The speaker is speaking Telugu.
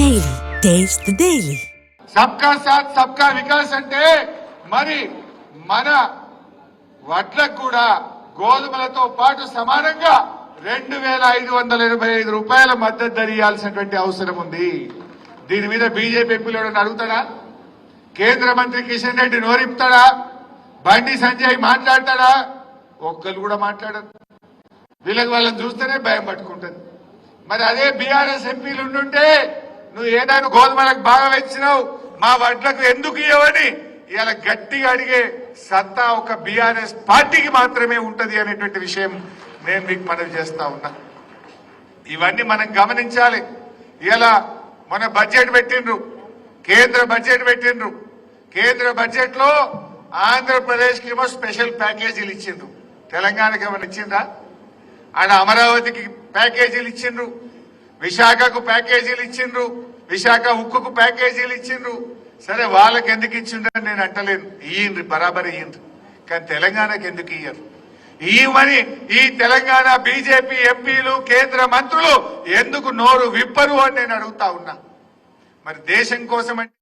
Daily. Taste the Daily. సబ్కా సాత్ సబ్కా వికాస్ అంటే మరి మన వడ్లకు కూడా గోధుమలతో పాటు సమానంగా 2585 రూపాయల మద్దతు ధర ఇవ్వాల్సినటువంటి అవసరం ఉంది. దీని మీద బీజేపీ ఎంపీలను అడుగుతాడా? కేంద్ర మంత్రి కిషన్ రెడ్డి నోరిపుతాడా? బండి సంజయ్ మాట్లాడతాడా? ఒక్కరు కూడా మాట్లాడరు. వీళ్ళకి వాళ్ళని చూస్తేనే భయం పట్టుకుంటుంది. మరి అదే బీఆర్ఎస్ ఎంపీలు ఉండుంటే నువ్వు ఏదైనా గోధుమలకు బాగా వెచ్చినావు, మా వడ్లకు ఎందుకు ఇవ్వని ఇలా గట్టిగా అడిగే సత్తా ఒక బీఆర్ఎస్ పార్టీకి మాత్రమే ఉంటది అనేటువంటి విషయం నేను మీకు మనవి చేస్తా ఉన్నా. ఇవన్నీ మనం గమనించాలి. ఇలా మన బడ్జెట్ పెట్టిండ్రు, కేంద్ర బడ్జెట్ పెట్టిండ్రు. కేంద్ర బడ్జెట్ లో ఆంధ్రప్రదేశ్ కి ఏమో స్పెషల్ ప్యాకేజీలు ఇచ్చిండ్రు, తెలంగాణకి ఏమైనా ఇచ్చిండ్రా? ఆడ అమరావతికి ప్యాకేజీలు ఇచ్చిండ్రు, విశాఖకు ప్యాకేజీలు ఇచ్చిండ్రు, విశాఖ ఉక్కుకు ప్యాకేజీలు ఇచ్చిండ్రు. సరే వాళ్ళకి ఎందుకు ఇచ్చిండ్రని నేను అంటలేను, ఇయ్యండ్రి, బరాబర్ ఇయ్యండ్రి. కానీ తెలంగాణకు ఎందుకు ఇయ్యరు? ఇవ్వమని ఈ తెలంగాణ బీజేపీ ఎంపీలు కేంద్ర మంత్రులు ఎందుకు నోరు విప్పరు అని నేను అడుగుతా ఉన్నా. మరి దేశం కోసం